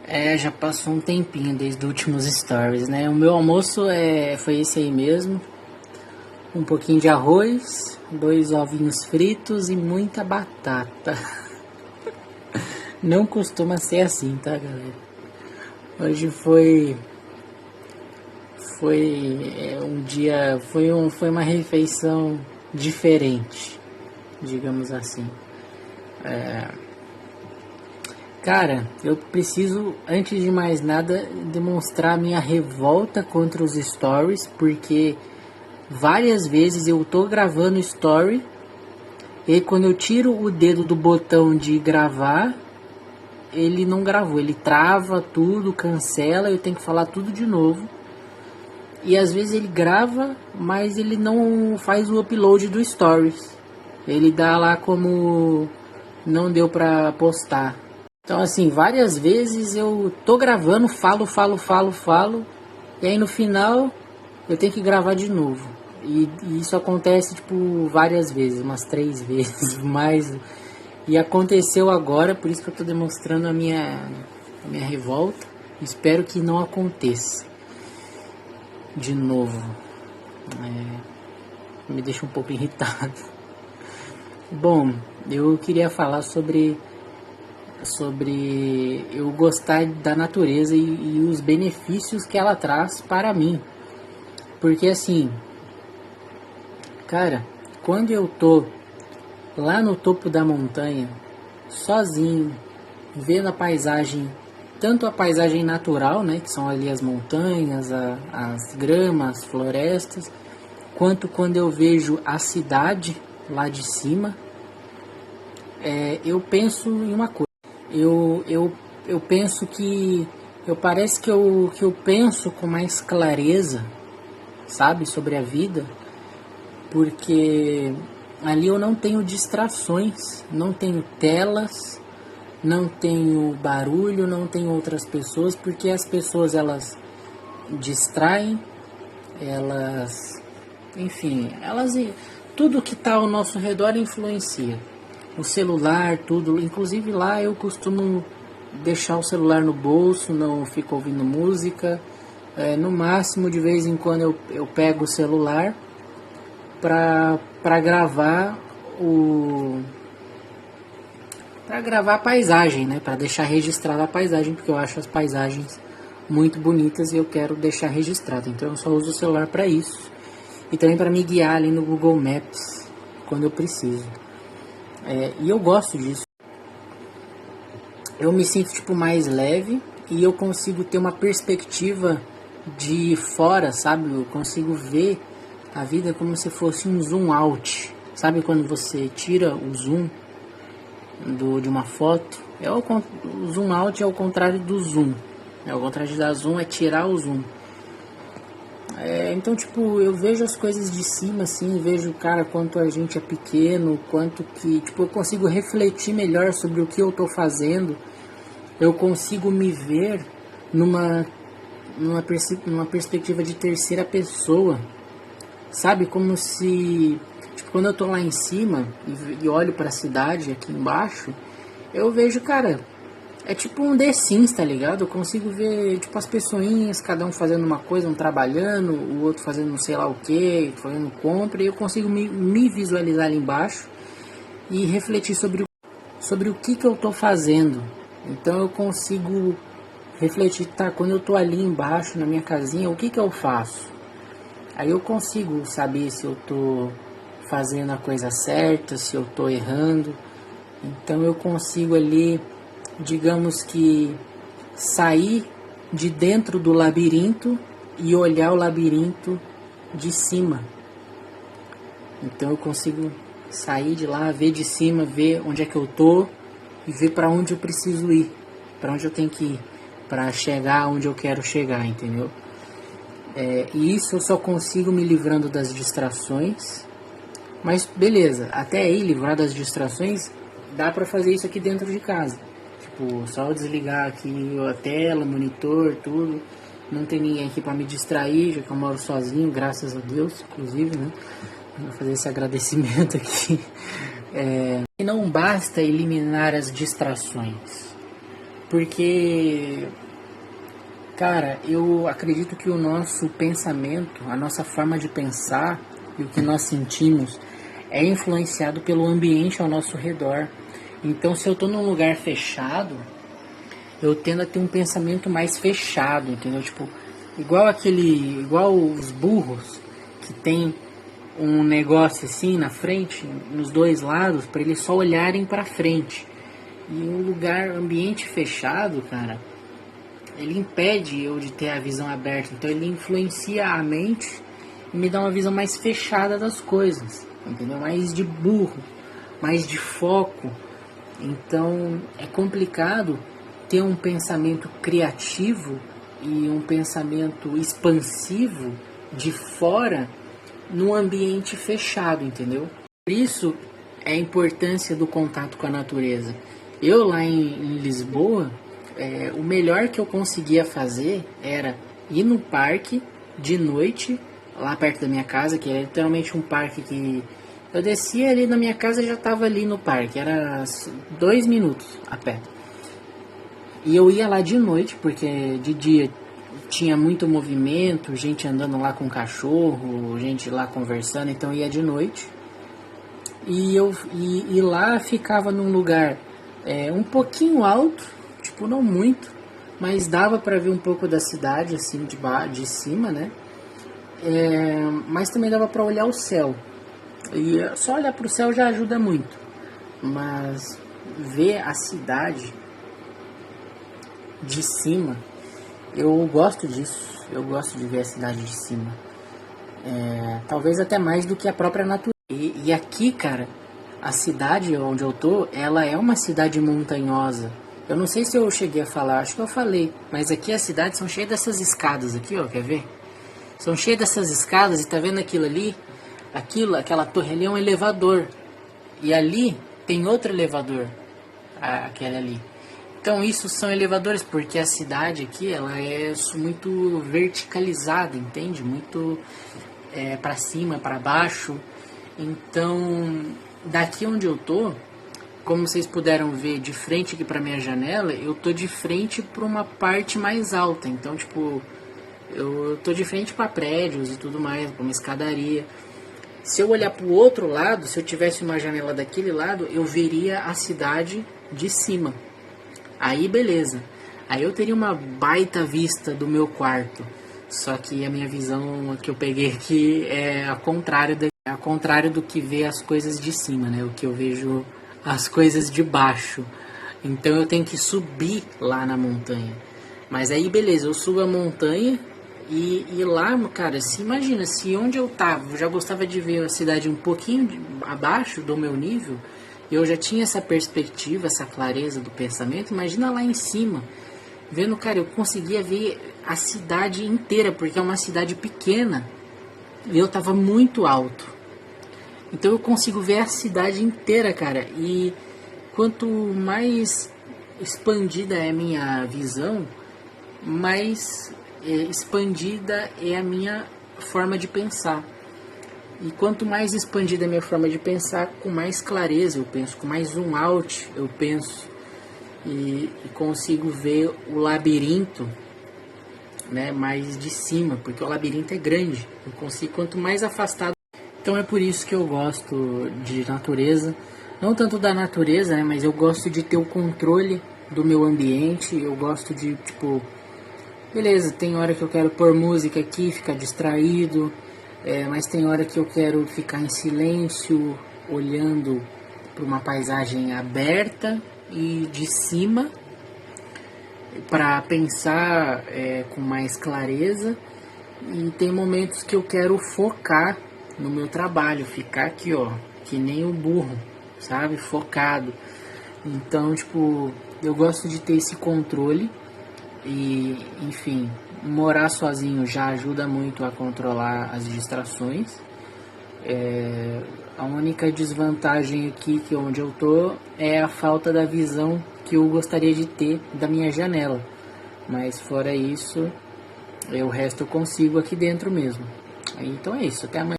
Já passou um tempinho desde os últimos stories, né? O meu almoço foi esse aí mesmo. Um pouquinho de arroz, 2 ovinhos fritos e muita batata. Não costuma ser assim, tá, galera? Hoje foi um dia, foi uma refeição diferente, digamos assim. Cara, eu preciso, antes de mais nada, demonstrar minha revolta contra os stories, porque várias vezes eu tô gravando story e quando eu tiro o dedo do botão de gravar, ele não gravou, ele trava tudo, cancela, eu tenho que falar tudo de novo. E às vezes ele grava, mas ele não faz o upload do stories. Ele dá lá como não deu pra postar. Então assim, várias vezes eu tô gravando, falo, e aí no final eu tenho que gravar de novo. E isso acontece tipo várias vezes, umas 3 vezes mais. E aconteceu agora, por isso que eu tô demonstrando a minha revolta. Espero que não aconteça de novo. Me deixa um pouco irritado. Bom, eu queria falar sobre eu gostar da natureza e os benefícios que ela traz para mim. Porque assim, cara, quando eu tô lá no topo da montanha, sozinho, vendo a paisagem, tanto a paisagem natural, né, que são ali as montanhas, as gramas, as florestas, quanto quando eu vejo a cidade lá de cima, eu penso em uma coisa. Eu penso que parece que eu penso com mais clareza, sabe, sobre a vida, porque ali eu não tenho distrações, não tenho telas, não tenho barulho, não tenho outras pessoas, porque as pessoas elas distraem, enfim, tudo que está ao nosso redor influencia. O celular, tudo, inclusive lá eu costumo deixar o celular no bolso, não fico ouvindo música. No máximo, de vez em quando eu pego o celular para gravar a paisagem, né? Para deixar registrada a paisagem, porque eu acho as paisagens muito bonitas e eu quero deixar registrado. Então eu só uso o celular para isso e também para me guiar ali no Google Maps quando eu preciso. E eu gosto disso. Eu me sinto tipo mais leve e eu consigo ter uma perspectiva de fora, sabe? Eu consigo ver a vida como se fosse um zoom out. Sabe quando você tira o zoom de uma foto? O zoom out é o contrário do zoom. O contrário de dar zoom é tirar o zoom. Então, tipo, eu vejo as coisas de cima, assim, vejo, cara, quanto a gente é pequeno, quanto que, tipo, eu consigo refletir melhor sobre o que eu tô fazendo, eu consigo me ver numa perspectiva de terceira pessoa, sabe, como se, tipo, quando eu tô lá em cima e olho pra cidade aqui embaixo, eu vejo, cara, é tipo um The Sims, tá ligado? Eu consigo ver, tipo, as pessoinhas, cada um fazendo uma coisa, um trabalhando, o outro fazendo não sei lá o que, fazendo compra, e eu consigo me visualizar ali embaixo e refletir sobre o que eu tô fazendo. Então eu consigo refletir, tá, quando eu tô ali embaixo na minha casinha, o que eu faço? Aí eu consigo saber se eu tô fazendo a coisa certa, se eu tô errando. Então eu consigo ali, digamos que, sair de dentro do labirinto e olhar o labirinto de cima. Então eu consigo sair de lá, ver de cima, ver onde é que eu tô e ver para onde eu preciso ir, para onde eu tenho que ir, para chegar onde eu quero chegar, entendeu? E isso eu só consigo me livrando das distrações. Mas beleza, até aí, livrar das distrações, dá pra fazer isso aqui dentro de casa. Tipo, só desligar aqui a tela, monitor, tudo. Não tem ninguém aqui pra me distrair, já que eu moro sozinho, graças a Deus, inclusive, né? Vou fazer esse agradecimento aqui. E não basta eliminar as distrações. Porque, cara, eu acredito que o nosso pensamento, a nossa forma de pensar e o que nós sentimos é influenciado pelo ambiente ao nosso redor. Então, se eu tô num lugar fechado, eu tendo a ter um pensamento mais fechado, entendeu? Tipo, igual os burros que tem um negócio assim na frente, nos dois lados, para eles só olharem para frente. E um ambiente fechado, cara, ele impede eu de ter a visão aberta. Então ele influencia a mente e me dá uma visão mais fechada das coisas, entendeu? Mais de burro, mais de foco. Então é complicado ter um pensamento criativo e um pensamento expansivo de fora num ambiente fechado, entendeu? Por isso é a importância do contato com a natureza. Eu lá em Lisboa, o melhor que eu conseguia fazer era ir no parque de noite, lá perto da minha casa, que é literalmente um parque que eu descia ali na minha casa e já estava ali no parque, era 2 minutos a pé. E eu ia lá de noite, porque de dia tinha muito movimento, gente andando lá com cachorro, gente lá conversando, então ia de noite. E lá ficava num lugar um pouquinho alto, tipo não muito, mas dava para ver um pouco da cidade assim de cima, né? Mas também dava para olhar o céu. E só olhar para o céu já ajuda muito, mas ver a cidade de cima, eu gosto disso. Eu gosto de ver a cidade de cima. Talvez até mais do que a própria natureza. E aqui, cara, a cidade onde eu tô, ela é uma cidade montanhosa. Eu não sei se eu cheguei a falar, acho que eu falei. Mas aqui as cidades são cheias dessas escadas aqui, ó, quer ver? São cheias dessas escadas e tá vendo aquilo ali? Aquela torre ali é um elevador. E ali tem outro elevador, aquele ali. Então isso são elevadores, porque a cidade aqui ela é muito verticalizada, entende? Muito para cima, para baixo. Então daqui onde eu tô, como vocês puderam ver de frente aqui para minha janela, eu tô de frente para uma parte mais alta. Então tipo, eu tô de frente para prédios e tudo mais, para uma escadaria. Se eu olhar para o outro lado, se eu tivesse uma janela daquele lado, eu veria a cidade de cima. Aí beleza, aí eu teria uma baita vista do meu quarto. Só que a minha visão que eu peguei aqui é ao contrário do que vê as coisas de cima, né? O que eu vejo as coisas de baixo. Então eu tenho que subir lá na montanha. Mas aí beleza, eu subo a montanha e lá, cara, se imagina, se onde eu tava, eu já gostava de ver a cidade um pouquinho abaixo do meu nível. Eu já tinha essa perspectiva, essa clareza do pensamento. Imagina lá em cima, vendo, cara, eu conseguia ver a cidade inteira, porque é uma cidade pequena e eu tava muito alto. Então eu consigo ver a cidade inteira, cara. E quanto mais expandida é a minha visão, mais expandida é a minha forma de pensar. E quanto mais expandida é a minha forma de pensar, com mais clareza eu penso, com mais zoom out eu penso. E consigo ver o labirinto, né, mais de cima, porque o labirinto é grande. Eu consigo, quanto mais afastado. Então é por isso que eu gosto de natureza. Não tanto da natureza, né, mas eu gosto de ter o controle do meu ambiente. Eu gosto de, tipo, beleza, tem hora que eu quero pôr música aqui, ficar distraído. Mas tem hora que eu quero ficar em silêncio, olhando para uma paisagem aberta e de cima, para pensar com mais clareza. E tem momentos que eu quero focar no meu trabalho, ficar aqui, ó, que nem o burro, sabe, focado. Então, tipo, eu gosto de ter esse controle. E, enfim, morar sozinho já ajuda muito a controlar as distrações. A única desvantagem aqui, que onde eu tô, é a falta da visão que eu gostaria de ter da minha janela. Mas fora isso, o resto eu consigo aqui dentro mesmo. Então é isso, até amanhã.